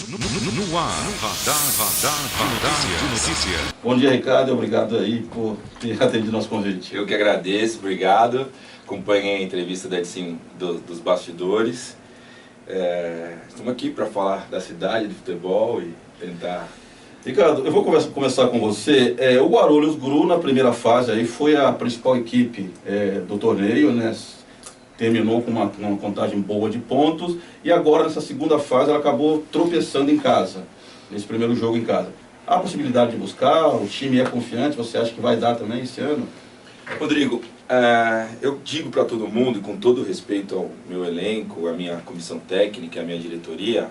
No ar, Radar de Notícia. Bom dia, Ricardo. Obrigado aí por ter atendido nosso convite. Eu que agradeço, obrigado. Acompanhei a entrevista da Edsim dos bastidores. Estamos aqui para falar da cidade, do futebol e tentar... Ricardo, eu vou começar com você. O Guarulhos GRU, na primeira fase, aí, foi a principal equipe do torneio, né? Terminou com uma contagem boa de pontos e agora, nessa segunda fase, ela acabou tropeçando em casa, nesse primeiro jogo em casa. Há possibilidade de buscar? O time é confiante? Você acha que vai dar também esse ano? Rodrigo, eu digo para todo mundo, e com todo respeito ao meu elenco, à minha comissão técnica, à minha diretoria,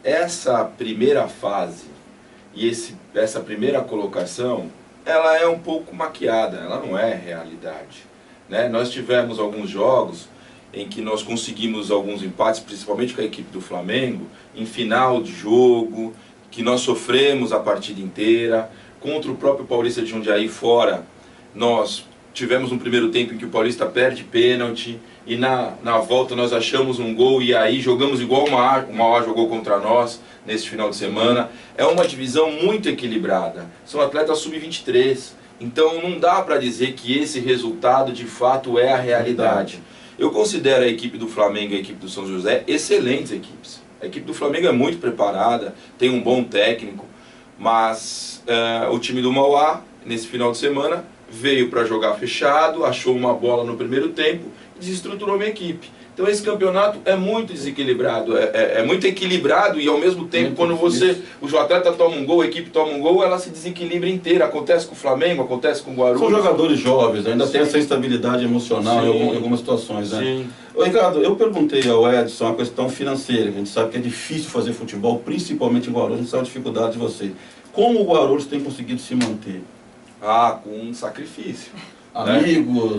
essa primeira fase e essa primeira colocação, ela é um pouco maquiada, ela não é realidade. Né? Nós tivemos alguns jogos em que nós conseguimos alguns empates, principalmente com a equipe do Flamengo, em final de jogo, que nós sofremos a partida inteira. Contra o próprio Paulista de Jundiaí fora, nós tivemos um primeiro tempo em que o Paulista perde pênalti, e na volta nós achamos um gol, e aí jogamos igual o Mauá jogou contra nós nesse final de semana. É uma divisão muito equilibrada, são atletas sub-23, então não dá para dizer que esse resultado de fato é a realidade. Eu considero a equipe do Flamengo e a equipe do São José excelentes equipes. A equipe do Flamengo é muito preparada, tem um bom técnico, mas o time do Mauá, nesse final de semana, veio para jogar fechado, achou uma bola no primeiro tempo e desestruturou minha equipe. Então esse campeonato é muito desequilibrado, é muito equilibrado, e ao mesmo tempo muito quando o atleta toma um gol, a equipe toma um gol, ela se desequilibra inteira. Acontece com o Flamengo, acontece com o Guarulhos. São jogadores jovens, ainda tem essa instabilidade emocional em algumas situações, né? Sim. Ô, Ricardo, eu perguntei ao Edson a questão financeira, a gente sabe que é difícil fazer futebol, principalmente em Guarulhos, a gente sabe a dificuldade de você. Como o Guarulhos tem conseguido se manter? Com um sacrifício. Amigos?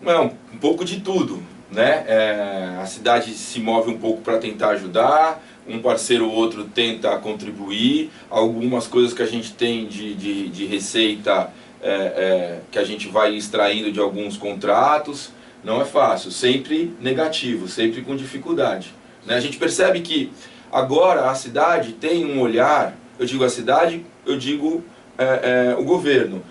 Né? Não, um pouco de tudo. Né? A cidade se move um pouco para tentar ajudar, um parceiro ou outro tenta contribuir, algumas coisas que a gente tem de receita que a gente vai extraindo de alguns contratos. Não é fácil, sempre negativo, sempre com dificuldade. Né? A gente percebe que agora a cidade tem um olhar, eu digo a cidade, eu digo o governo,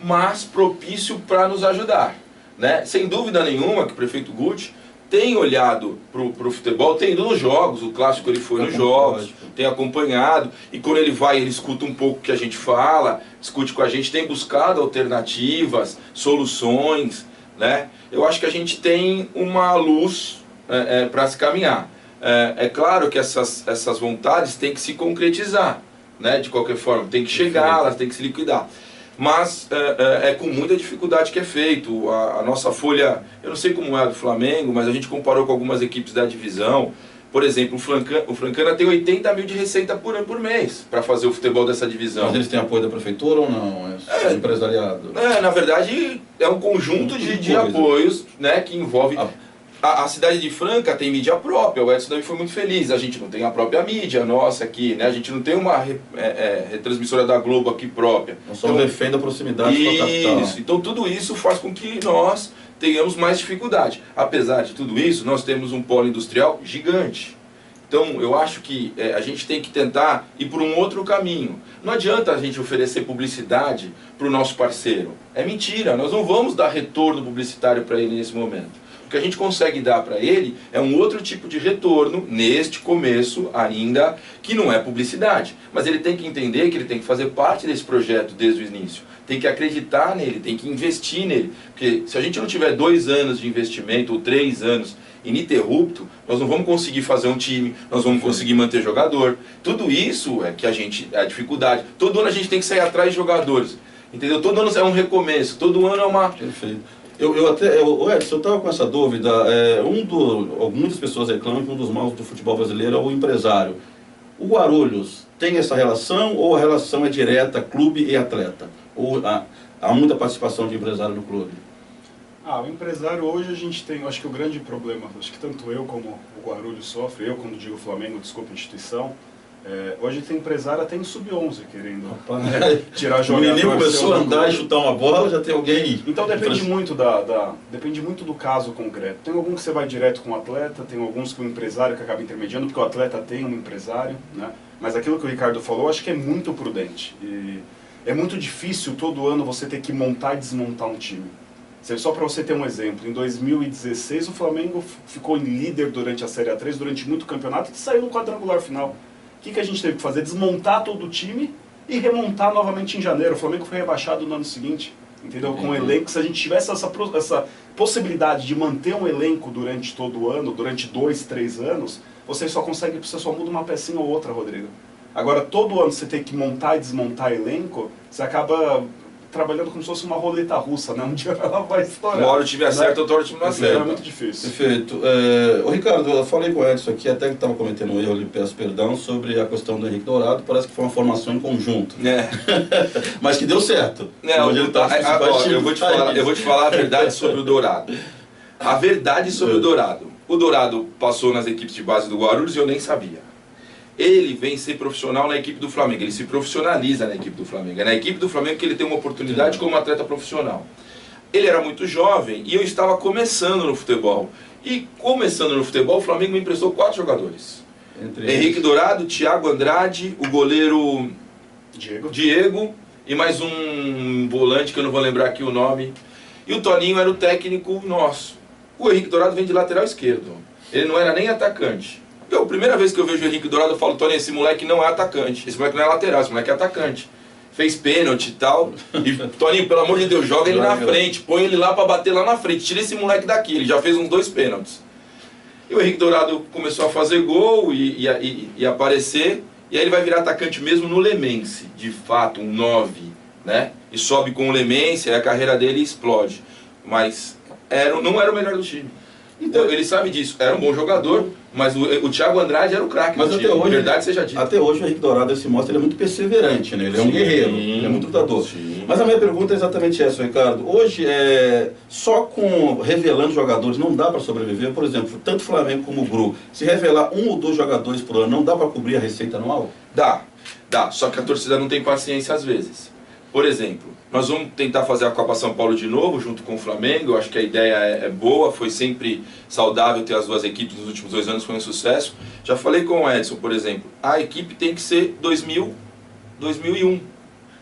mas propício para nos ajudar. Né? Sem dúvida nenhuma que o prefeito Guti tem olhado para o futebol, tem ido nos jogos, o clássico ele foi nos jogos, tem acompanhado, e quando ele vai, ele escuta um pouco o que a gente fala, discute com a gente, tem buscado alternativas, soluções. Né? Eu acho que a gente tem uma luz para se caminhar. É claro que essas vontades têm que se concretizar, né? De qualquer forma, tem que chegar, elas têm que se liquidar. Mas é com muita dificuldade que é feito. A nossa folha, eu não sei como é a do Flamengo, mas a gente comparou com algumas equipes da divisão. Por exemplo, o Francana tem 80 mil de receita por mês para fazer o futebol dessa divisão. Mas eles têm apoio da prefeitura ou não? É empresariado? Na verdade, é um conjunto de apoios, né, que envolve... A cidade de Franca tem mídia própria, o Edson também foi muito feliz. A gente não tem a própria mídia nossa aqui, né? A gente não tem uma retransmissora da Globo aqui própria. Nós somos refém da proximidade com a capital. Isso, então tudo isso faz com que nós tenhamos mais dificuldade. Apesar de tudo isso, nós temos um polo industrial gigante. Então eu acho que a gente tem que tentar ir por um outro caminho. Não adianta a gente oferecer publicidade para o nosso parceiro. É mentira, nós não vamos dar retorno publicitário para ele nesse momento. O que a gente consegue dar para ele é um outro tipo de retorno, neste começo ainda, que não é publicidade. Mas ele tem que entender que ele tem que fazer parte desse projeto desde o início. Tem que acreditar nele, tem que investir nele. Porque se a gente não tiver 2 anos de investimento ou 3 anos ininterrupto, nós não vamos conseguir fazer um time, nós vamos conseguir manter jogador. Tudo isso é que é a dificuldade. Todo ano a gente tem que sair atrás de jogadores. Entendeu? Todo ano é um recomeço, todo ano é uma... Perfeito. Edson, eu estava com essa dúvida. Muitas pessoas reclamam que um dos maus do futebol brasileiro é o empresário. O Guarulhos tem essa relação, ou a relação é direta clube e atleta? Ou há muita participação de empresário no clube? O empresário hoje a gente tem, eu acho que o grande problema, acho que tanto eu como o Guarulhos sofre, eu quando digo Flamengo, desculpa, instituição, Hoje tem empresário até em sub-11 querendo tirar O jogador. menino começou a andar e chutar uma bola, já tem alguém... Então depende muito depende muito do caso concreto. Tem alguns que você vai direto com o atleta, tem alguns que o empresário que acaba intermediando, porque o atleta tem um empresário, né? Mas aquilo que o Ricardo falou, acho que é muito prudente. E é muito difícil todo ano você ter que montar e desmontar um time. Só para você ter um exemplo, em 2016 o Flamengo ficou em líder durante a Série A3, durante muito campeonato, e saiu no quadrangular final. O que a gente teve que fazer? Desmontar todo o time e remontar novamente em janeiro. O Flamengo foi rebaixado no ano seguinte, entendeu? Com o elenco, se a gente tivesse essa possibilidade de manter um elenco durante todo o ano, durante 2, 3 anos, você só muda uma pecinha ou outra, Rodrigo. Agora, todo ano você tem que montar e desmontar elenco, você acaba trabalhando como se fosse uma roleta russa, né? Um dia ela vai estourar. Uma hora o time acerta, outra hora o time não acerta. É muito difícil. Perfeito. Ô Ricardo, eu falei com o Edson aqui, até que estava cometendo um erro, eu lhe peço perdão, sobre a questão do Henrique Dourado, parece que foi uma formação em conjunto. Mas que deu certo. Não, eu vou te falar a verdade sobre o Dourado. A verdade sobre o Dourado. O Dourado passou nas equipes de base do Guarulhos e eu nem sabia. Ele vem ser profissional na equipe do Flamengo, ele se profissionaliza na equipe do Flamengo. É na equipe do Flamengo que ele tem uma oportunidade como atleta profissional. Ele era muito jovem e eu estava começando no futebol. E começando no futebol, o Flamengo me emprestou 4 jogadores. Henrique Dourado, Thiago Andrade, o goleiro Diego e mais um volante que eu não vou lembrar aqui o nome. E o Toninho era o técnico nosso. O Henrique Dourado vem de lateral esquerdo. Ele não era nem atacante. A primeira vez que eu vejo o Henrique Dourado, eu falo, Tony, esse moleque não é atacante, esse moleque não é lateral, esse moleque é atacante. Fez pênalti e tal, e Toninho, pelo amor de Deus, joga ele na frente, põe ele lá pra bater lá na frente, tira esse moleque daqui, ele já fez uns 2 pênaltis. E o Henrique Dourado começou a fazer gol e aparecer, e aí ele vai virar atacante mesmo no Lemense, de fato, um 9, né? E sobe com o Lemense, aí a carreira dele explode. Mas não era o melhor do time. Então, ele sabe disso, era um bom jogador, mas o Thiago Andrade era o craque do time, hoje, verdade seja dita. Até hoje o Henrique Dourado se mostra, ele é muito perseverante, né? Ele é um guerreiro, ele é muito lutador. Sim. Mas a minha pergunta é exatamente essa, Ricardo. Hoje, só revelando jogadores não dá para sobreviver? Por exemplo, tanto o Flamengo como o Gru, se revelar 1 ou 2 jogadores por ano, não dá para cobrir a receita anual? Dá, só que a torcida não tem paciência às vezes. Por exemplo, nós vamos tentar fazer a Copa São Paulo de novo, junto com o Flamengo. Eu acho que a ideia é boa, foi sempre saudável ter as 2 equipes nos últimos 2 anos, foi um sucesso. Já falei com o Edson, por exemplo, a equipe tem que ser 2001.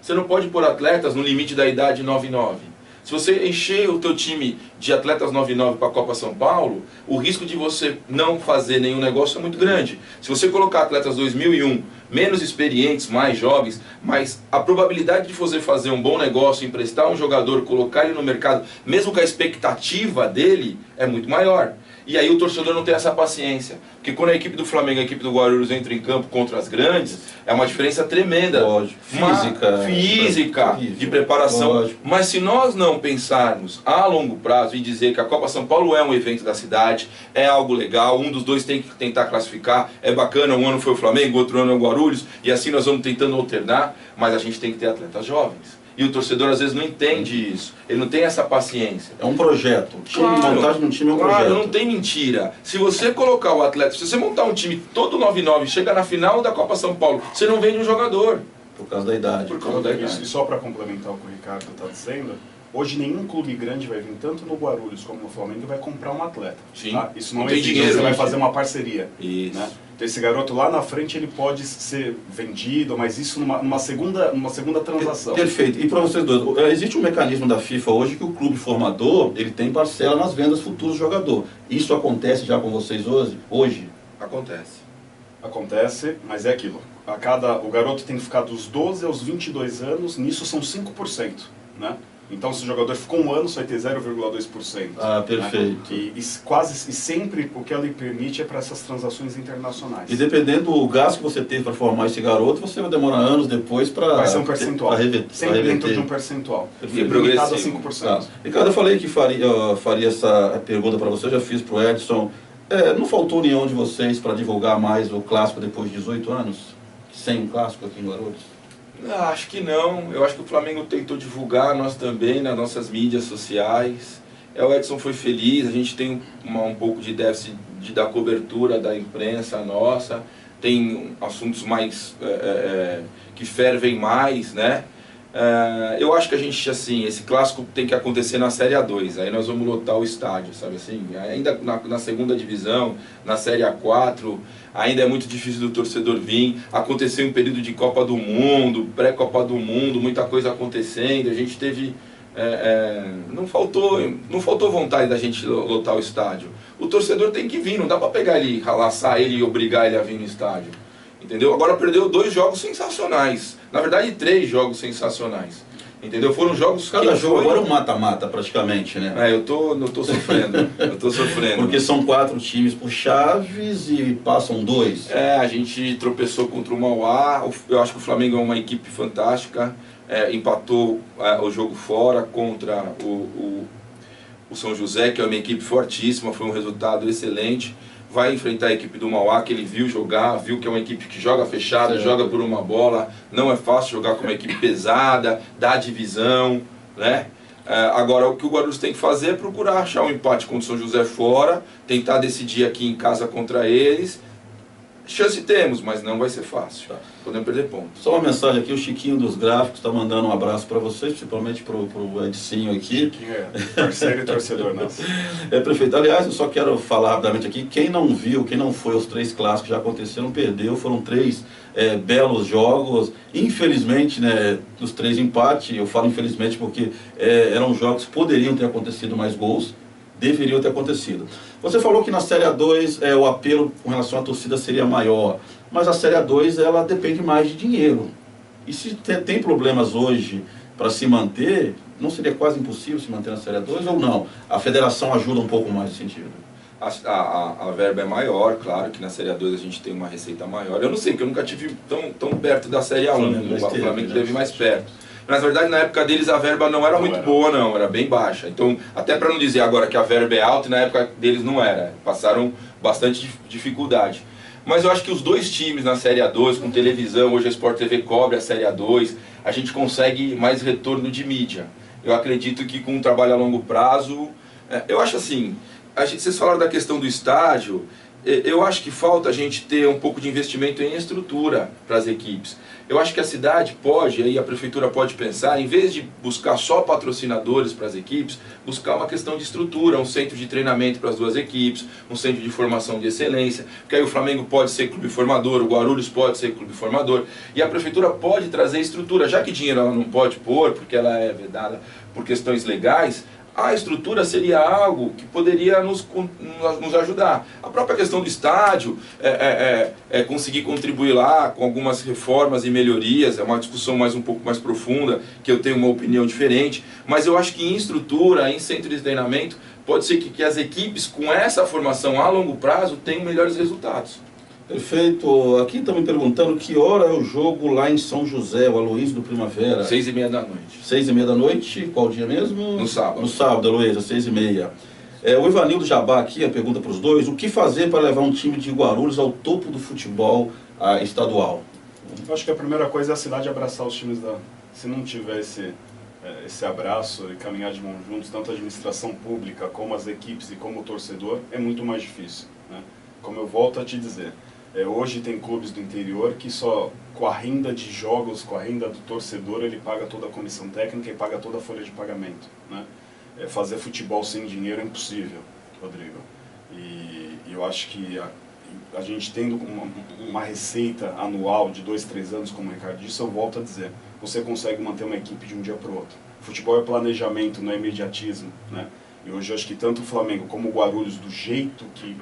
Você não pode pôr atletas no limite da idade 9-9. Se você encher o teu time de atletas 9-9 para a Copa São Paulo, o risco de você não fazer nenhum negócio é muito grande. Se você colocar atletas 2001, menos experientes, mais jovens, mas a probabilidade de você fazer um bom negócio, emprestar um jogador, colocar ele no mercado, mesmo com a expectativa dele, é muito maior. E aí o torcedor não tem essa paciência. Porque quando a equipe do Flamengo e a equipe do Guarulhos entra em campo contra as grandes, é uma diferença tremenda. Lógico. Física, de preparação. Lógico. Mas se nós não pensarmos a longo prazo e dizer que a Copa São Paulo é um evento da cidade, é algo legal, um dos dois tem que tentar classificar, é bacana, um ano foi o Flamengo, outro ano é o Guarulhos, e assim nós vamos tentando alternar, mas a gente tem que ter atletas jovens. E o torcedor às vezes não entende isso, ele não tem essa paciência. É um projeto, montagem de um time é um projeto. Não tem mentira. Se você colocar o atleta, se você montar um time todo 9-9, chega na final da Copa São Paulo, você não vende um jogador. Por causa da idade. Por causa da idade. E só para complementar o que o Ricardo está dizendo, hoje nenhum clube grande vai vir, tanto no Guarulhos como no Flamengo, vai comprar um atleta. Sim. Tá? Isso não tem existe, dinheiro, você vai fazer uma parceria. Isso. Né? Então esse garoto lá na frente ele pode ser vendido, mas isso numa segunda transação. Perfeito. E para vocês dois, existe um mecanismo da FIFA hoje que o clube formador ele tem parcela nas vendas futuras do jogador. Isso acontece já com vocês hoje? Acontece, mas é aquilo. O garoto tem que ficar dos 12 aos 22 anos, nisso são 5%. Né? Então, se o jogador ficou um ano, você vai ter 0,2%. Ah, perfeito. Né? E sempre o que ela permite é para essas transações internacionais. E dependendo do gasto que você teve para formar esse garoto, você vai demorar anos depois para... Vai ser um percentual. Sempre dentro de um percentual. Limitado a 5%. Ricardo, eu falei que faria essa pergunta para você, eu já fiz para o Edson. Não faltou união de vocês para divulgar mais o clássico depois de 18 anos? Sem um clássico aqui em Guarulhos? Acho que não. Eu acho que o Flamengo tentou divulgar, nós também, nas nossas mídias sociais. O Edson foi feliz, a gente tem um pouco de déficit da cobertura da imprensa nossa, tem assuntos mais que fervem mais, né? Eu acho que a gente, assim, esse clássico tem que acontecer na Série A2, aí nós vamos lotar o estádio, sabe assim? Ainda na segunda divisão, na Série A4, ainda é muito difícil do torcedor vir. Aconteceu um período de Copa do Mundo, pré-Copa do Mundo, muita coisa acontecendo, a gente teve... não faltou vontade da gente lotar o estádio. O torcedor tem que vir, não dá pra pegar ele, laçar ele e obrigar ele a vir no estádio. Entendeu? Agora perdeu 2 jogos sensacionais. Na verdade, 3 jogos sensacionais. Entendeu? Foram jogos... Cada jogo agora é um mata-mata praticamente, né? Eu tô sofrendo. Eu tô sofrendo. Porque são 4 times por chaves e passam 2. A gente tropeçou contra o Mauá. Eu acho que o Flamengo é uma equipe fantástica. Empatou o jogo fora contra o São José, que é uma equipe fortíssima. Foi um resultado excelente. Vai enfrentar a equipe do Mauá, que ele viu jogar, viu que é uma equipe que joga fechada, joga por uma bola. Não é fácil jogar com uma equipe pesada, dá divisão, né? Agora, o que o Guarulhos tem que fazer é procurar achar um empate contra o São José fora, tentar decidir aqui em casa contra eles. Chance temos, mas não vai ser fácil. Tá. Podemos perder pontos. Só uma mensagem aqui, o Chiquinho dos Gráficos está mandando um abraço para vocês, principalmente para o Edicinho aqui. Chiquinho é parceiro e torcedor nosso. Prefeito, aliás, eu só quero falar rapidamente aqui, quem não viu, quem não foi aos 3 clássicos que já aconteceram, perdeu, foram 3 belos jogos. Infelizmente, né, os 3 empates, eu falo infelizmente porque eram jogos que poderiam ter acontecido mais gols, deveriam ter acontecido. Você falou que na Série A2 o apelo com relação à torcida seria maior, mas a Série A2 ela depende mais de dinheiro. E se tem problemas hoje para se manter, não seria quase impossível se manter na Série A2 ou não? A federação ajuda um pouco mais nesse sentido. A verba é maior, claro que na Série A2 a gente tem uma receita maior. Eu não sei, porque eu nunca tive tão perto da Série A1, o Flamengo esteve mais perto. Mas, na verdade, na época deles a verba não era muito boa, não, era bem baixa. Então, até para não dizer agora que a verba é alta, na época deles não era. Passaram bastante dificuldade. Mas eu acho que os 2 times na Série A2, com televisão, hoje a Sport TV cobre a Série A2, a gente consegue mais retorno de mídia. Eu acredito que com um trabalho a longo prazo, eu acho assim, vocês falaram da questão do estádio, eu acho que falta a gente ter um pouco de investimento em estrutura para as equipes. Eu acho que a cidade pode, aí a prefeitura pode pensar, em vez de buscar só patrocinadores para as equipes, buscar uma questão de estrutura, um centro de treinamento para as 2 equipes, um centro de formação de excelência, porque aí o Flamengo pode ser clube formador, o Guarulhos pode ser clube formador, e a prefeitura pode trazer estrutura, já que dinheiro ela não pode pôr, porque ela é vedada por questões legais, a estrutura seria algo que poderia nos ajudar. A própria questão do estádio, conseguir contribuir lá com algumas reformas e melhorias, é uma discussão um pouco mais profunda, que eu tenho uma opinião diferente, mas eu acho que em estrutura, em centro de treinamento, pode ser que as equipes com essa formação a longo prazo tenham melhores resultados. Perfeito. Aqui estão me perguntando que hora é o jogo lá em São José, o Aloysio do Primavera. 6h30 da noite. 6h30 da noite, qual dia mesmo? No sábado. No sábado, Aloysio, às 6h30. O Ivanildo Jabá aqui, a pergunta para os 2, o que fazer para levar um time de Guarulhos ao topo do futebol estadual? Eu acho que a primeira coisa é a cidade abraçar os times da... Se não tiver esse abraço e caminhar de mãos juntos, tanto a administração pública como as equipes e como o torcedor, é muito mais difícil, né? Como eu volto a te dizer, hoje tem clubes do interior que só com a renda de jogos, com a renda do torcedor, ele paga toda a comissão técnica e paga toda a folha de pagamento, né? Fazer futebol sem dinheiro é impossível, Rodrigo. E eu acho que a gente tendo uma receita anual de 2, 3 anos, como o Ricardo disse, eu volto a dizer, você consegue manter uma equipe de um dia para o outro. Futebol é planejamento, não é imediatismo, né? E hoje eu acho que tanto o Flamengo como o Guarulhos, do jeito que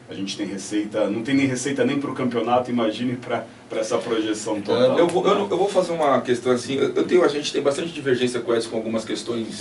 a gente tem receita, não tem nem receita nem para o campeonato, imagine para essa projeção total. Eu vou fazer uma questão assim, a gente tem bastante divergência com algumas questões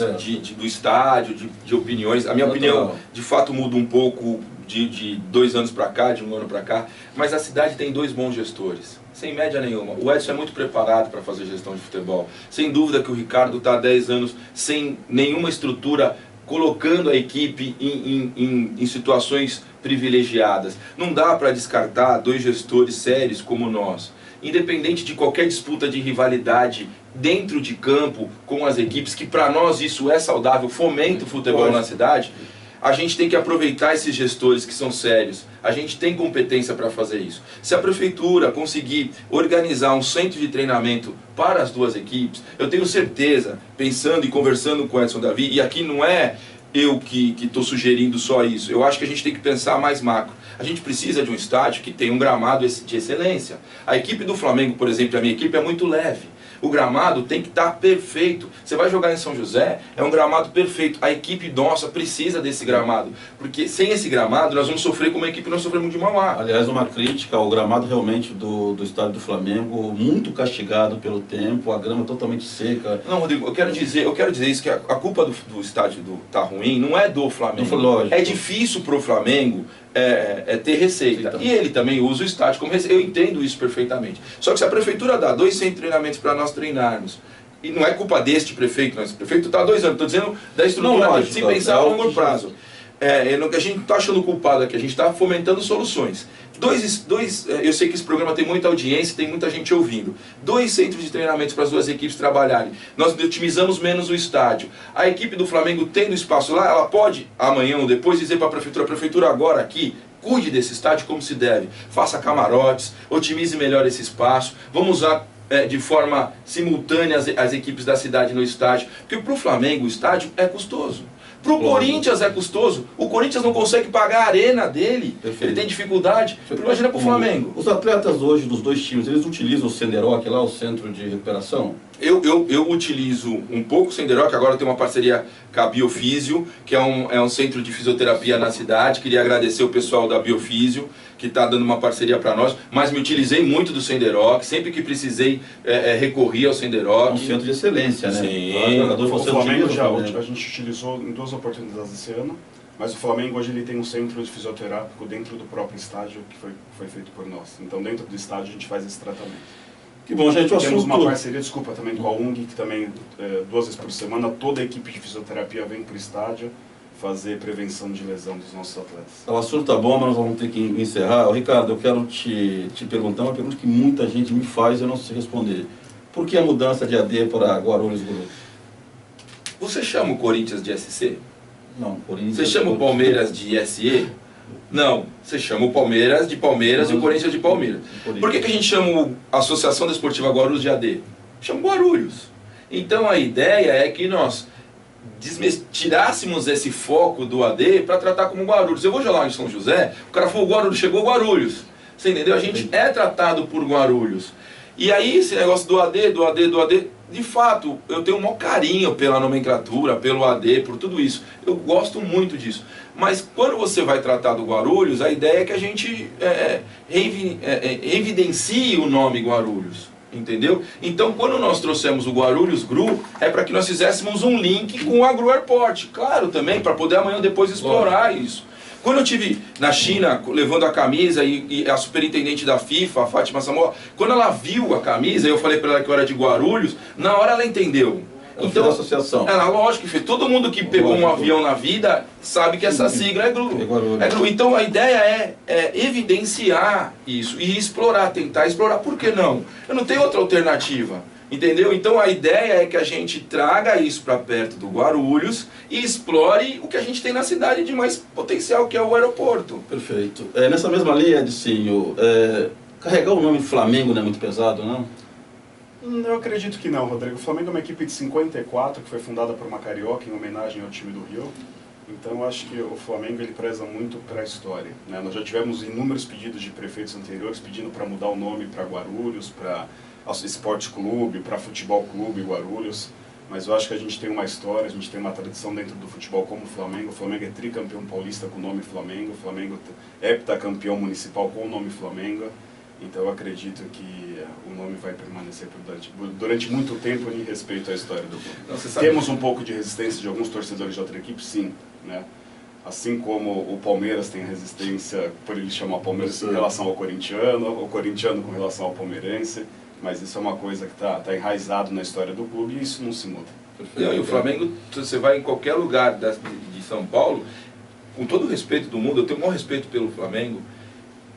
do estádio, de opiniões. A minha opinião, de fato, muda um pouco de 2 anos para cá, de 1 ano para cá, mas a cidade tem 2 bons gestores, sem média nenhuma. O Edson é muito preparado para fazer gestão de futebol. Sem dúvida que o Ricardo está há 10 anos sem nenhuma estrutura, colocando a equipe em situações privilegiadas. Não dá para descartar 2 gestores sérios como nós. Independente de qualquer disputa de rivalidade dentro de campo com as equipes, que para nós isso é saudável, fomenta o futebol na cidade, a gente tem que aproveitar esses gestores que são sérios. A gente tem competência para fazer isso. Se a prefeitura conseguir organizar um centro de treinamento para as duas equipes, eu tenho certeza, pensando e conversando com o Edson Davi, e aqui não é eu que estou sugerindo só isso, eu acho que a gente tem que pensar mais macro. A gente precisa de um estádio que tenha um gramado de excelência. A equipe do Flamengo, por exemplo, a minha equipe é muito leve. O gramado tem que estar perfeito. Você vai jogar em São José, é um gramado perfeito. A equipe nossa precisa desse gramado, porque sem esse gramado nós vamos sofrer como a equipe nós sofremos de Mauá. Aliás, uma crítica ao gramado realmente do estádio do Flamengo, muito castigado pelo tempo, a grama totalmente seca. Não, Rodrigo, eu quero dizer isso, que a culpa do estádio tá ruim não é do Flamengo. Lógico. É difícil pro Flamengo ter receita. E ele também usa o estádio como receita. Eu entendo isso perfeitamente. Só que se a prefeitura dá 2 centros de treinamentos para nós treinarmos, e não é culpa deste prefeito, mas o prefeito está há 2 anos, estou dizendo da estrutura dele, sem pensar a longo prazo. A gente não está achando culpado aqui, a gente está fomentando soluções. Eu sei que esse programa tem muita audiência, tem muita gente ouvindo. 2 centros de treinamentos para as duas equipes trabalharem. Nós otimizamos menos o estádio. A equipe do Flamengo tendo espaço lá, ela pode, amanhã ou depois, dizer para a prefeitura agora aqui, cuide desse estádio como se deve. Faça camarotes, otimize melhor esse espaço. Vamos usar de forma simultânea as equipes da cidade no estádio. Porque para o Flamengo o estádio é custoso. Para o Corinthians é custoso. O Corinthians não consegue pagar a arena dele. Perfeito. Ele tem dificuldade. Imagina para o Flamengo. Os atletas hoje dos 2 times, eles utilizam o Senderoc lá, o centro de recuperação? Eu utilizo um pouco o Senderoc, agora tem uma parceria com a Biofísio, que é um centro de fisioterapia na cidade. Queria agradecer o pessoal da Biofísio, que está dando uma parceria para nós, mas me utilizei muito do Senderoc, sempre que precisei recorri ao Senderoc. É um centro de excelência, né? Sim. O Flamengo a gente utilizou em 2 oportunidades esse ano, mas o Flamengo hoje ele tem um centro de fisioterápico dentro do próprio estádio que foi feito por nós. Então dentro do estádio a gente faz esse tratamento. Que bom, gente. Temos uma parceria, desculpa, também com a UNG, que também 2 vezes por semana toda a equipe de fisioterapia vem para o estádio fazer prevenção de lesão dos nossos atletas. O assunto tá bom, mas nós vamos ter que encerrar. Ricardo, eu quero te perguntar uma pergunta que muita gente me faz e eu não sei responder. Por que a mudança de AD para Guarulhos Guru? Você chama o Corinthians de SC? Não, Corinthians... Você chama o Palmeiras de SE? Não, você chama o Palmeiras de Palmeiras e o Corinthians de Palmeiras. Por que a gente chama a Associação Desportiva Guarulhos de AD? Chama Guarulhos. Então a ideia é que nós tirássemos esse foco do AD para tratar como Guarulhos. Eu vou jogar em São José, o cara falou Guarulhos, chegou Guarulhos. Você entendeu? A gente é tratado por Guarulhos. E aí esse negócio do AD, de fato, eu tenho um maior carinho pela nomenclatura, pelo AD, por tudo isso. Eu gosto muito disso. Mas quando você vai tratar do Guarulhos, a ideia é que a gente evidencie o nome Guarulhos. Entendeu? Então, quando nós trouxemos o Guarulhos GRU, é para que nós fizéssemos um link com o Agro Airport. Claro, também, para poder amanhã depois explorar isso. Quando eu estive na China, levando a camisa, e a superintendente da FIFA, a Fátima Samoa, quando ela viu a camisa, eu falei para ela que eu era de Guarulhos, na hora ela entendeu. Então, a associação. Lógico que fez. Todo mundo que pegou um avião na vida sabe que essa sigla é GRU. É GRU. Então a ideia é evidenciar isso e explorar, tentar explorar. Por que não? Eu não tenho outra alternativa. Entendeu? Então a ideia é que a gente traga isso para perto do Guarulhos e explore o que a gente tem na cidade de mais potencial, que é o aeroporto. Perfeito. Nessa mesma linha, Edicinho, carregar o nome Flamengo não é muito pesado, não? Eu acredito que não, Rodrigo. O Flamengo é uma equipe de 54 que foi fundada por uma carioca em homenagem ao time do Rio. Então eu acho que o Flamengo ele preza muito para a história, né? Nós já tivemos inúmeros pedidos de prefeitos anteriores pedindo para mudar o nome para Guarulhos, para Esporte Clube, para Futebol Clube Guarulhos. Mas eu acho que a gente tem uma história, a gente tem uma tradição dentro do futebol como o Flamengo. O Flamengo é tricampeão paulista com o nome Flamengo. O Flamengo é heptacampeão municipal com o nome Flamengo. Então eu acredito que o nome vai permanecer durante muito tempo em respeito à história do clube. Temos um pouco de resistência de alguns torcedores de outra equipe, sim, né? Assim como o Palmeiras tem resistência, por ele chamar Palmeiras em relação ao corintiano, o corintiano com relação ao palmeirense, mas isso é uma coisa que está enraizado na história do clube e isso não se muda. E o Flamengo, você vai em qualquer lugar de São Paulo, com todo o respeito do mundo, eu tenho o maior respeito pelo Flamengo.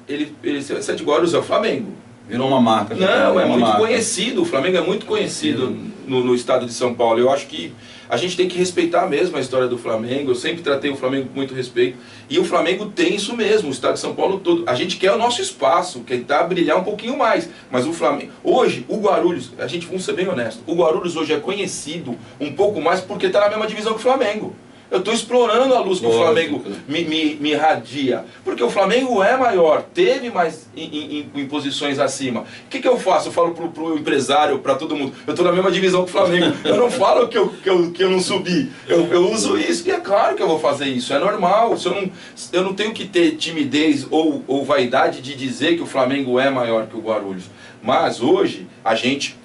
Se é de Guarulhos, é o Flamengo. Virou uma marca. Não, é uma muito marca. conhecido, o Flamengo é muito conhecido no estado de São Paulo. Eu acho que a gente tem que respeitar mesmo a história do Flamengo. Eu sempre tratei o Flamengo com muito respeito. E o Flamengo tem isso mesmo, o estado de São Paulo todo. A gente quer o nosso espaço, quer tentar brilhar um pouquinho mais. Mas o Flamengo... Hoje, o Guarulhos, vamos ser bem honestos, o Guarulhos hoje é conhecido um pouco mais porque está na mesma divisão que o Flamengo. Eu estou explorando a luz que o Flamengo me irradia. Porque o Flamengo é maior, teve mais em posições acima. O que eu faço? Eu falo pro empresário, para todo mundo, eu estou na mesma divisão que o Flamengo. Eu não falo que eu não subi. Eu uso isso, e é claro que eu vou fazer isso. É normal. Eu não tenho que ter timidez ou vaidade de dizer que o Flamengo é maior que o Guarulhos. Mas hoje, a gente...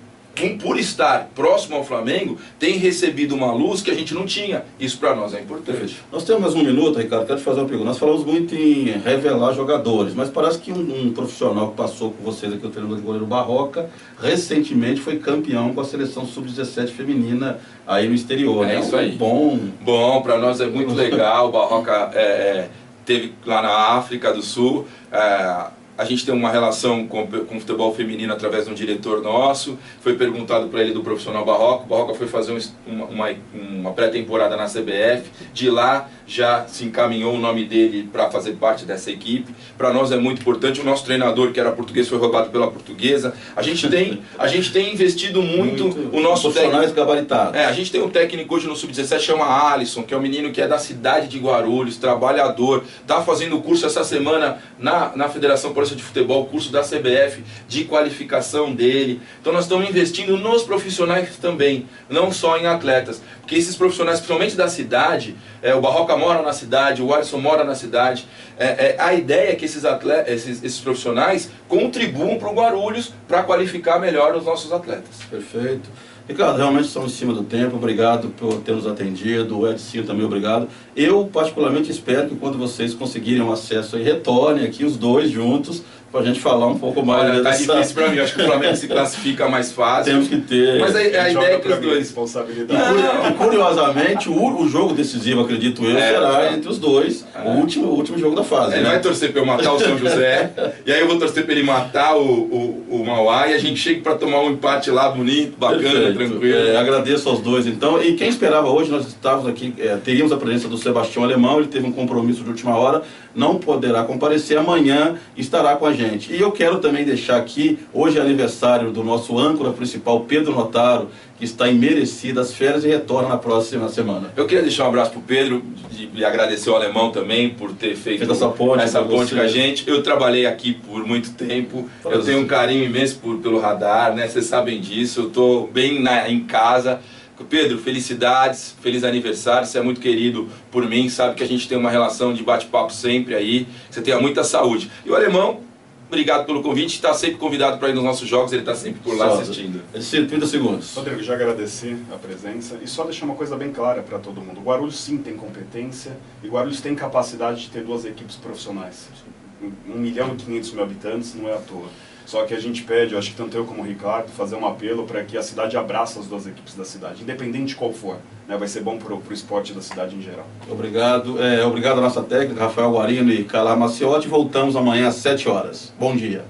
por estar próximo ao Flamengo, tem recebido uma luz que a gente não tinha. Isso para nós é importante. Nós temos mais um minuto, Ricardo, quero te fazer uma pergunta. Nós falamos muito em revelar jogadores, mas parece que um profissional que passou com vocês aqui, o treinador de goleiro Barroca, recentemente foi campeão com a seleção sub-17 feminina aí no exterior. É, né? isso aí. Bom, para nós é muito legal. O Barroca teve lá na África do Sul. A gente tem uma relação com o futebol feminino através de um diretor nosso. Foi perguntado para ele do profissional Barroca. O Barroca foi fazer uma pré-temporada na CBF. De lá já se encaminhou o nome dele para fazer parte dessa equipe. Para nós é muito importante. O nosso treinador, que era português, foi roubado pela portuguesa. A gente tem investido muito o nosso profissionais gabaritados. A gente tem um técnico hoje no Sub-17, chama Alisson, que é um menino que é da cidade de Guarulhos, trabalhador. Está fazendo curso essa semana na Federação Paulista de Futebol, curso da CBF, de qualificação dele. Então nós estamos investindo nos profissionais também, não só em atletas. Porque esses profissionais, principalmente da cidade, o Barroca mora na cidade, o Alisson mora na cidade. A ideia é que esses profissionais contribuam para o Guarulhos para qualificar melhor os nossos atletas. Perfeito. Ricardo, realmente estamos em cima do tempo, obrigado por ter nos atendido, o Edson também obrigado. Eu particularmente espero que quando vocês conseguirem um acesso aí, retornem aqui os dois juntos, para a gente falar um pouco mais. Olha, tá difícil para mim, acho que o Flamengo se classifica mais fácil. Temos que ter. Mas a ideia é que os dois... responsabilidade. E curiosamente, o jogo decisivo, acredito eu, será entre os dois, o último jogo da fase. Ele vai torcer para eu matar o São José, e aí eu vou torcer para ele matar o Mauá, e a gente chega para tomar um empate lá bonito, bacana, Perfeito. tranquilo. Agradeço aos dois então. E quem esperava hoje, nós estávamos aqui, teríamos a presença do Sebastião Alemão, ele teve um compromisso de última hora, não poderá comparecer, amanhã estará com a gente. E eu quero também deixar aqui, hoje é aniversário do nosso âncora principal, Pedro Notaro, que está em merecidas férias e retorna na próxima semana. Eu queria deixar um abraço pro Pedro e agradecer ao Alemão também por ter feito essa ponte com a gente. Eu trabalhei aqui por muito tempo, eu tenho um carinho imenso pelo radar, né? Vocês sabem disso, eu estou bem em casa. Pedro, felicidades, feliz aniversário, você é muito querido por mim, sabe que a gente tem uma relação de bate-papo sempre aí, você tenha muita saúde. E o Alemão, obrigado pelo convite, está sempre convidado para ir nos nossos jogos, ele está sempre por lá assistindo. 30 segundos. Rodrigo, já agradecer a presença e só deixar uma coisa bem clara para todo mundo. O Guarulhos sim tem competência e o Guarulhos tem capacidade de ter 2 equipes profissionais. 1.500.000 habitantes, não é à toa. Só que a gente pede, eu acho que tanto eu como o Ricardo, fazer um apelo para que a cidade abrace as 2 equipes da cidade, independente de qual for. Né? Vai ser bom para o esporte da cidade em geral. Obrigado. Obrigado à nossa técnica, Rafael Guarino e Carla Maciotti. Voltamos amanhã às 7 horas. Bom dia.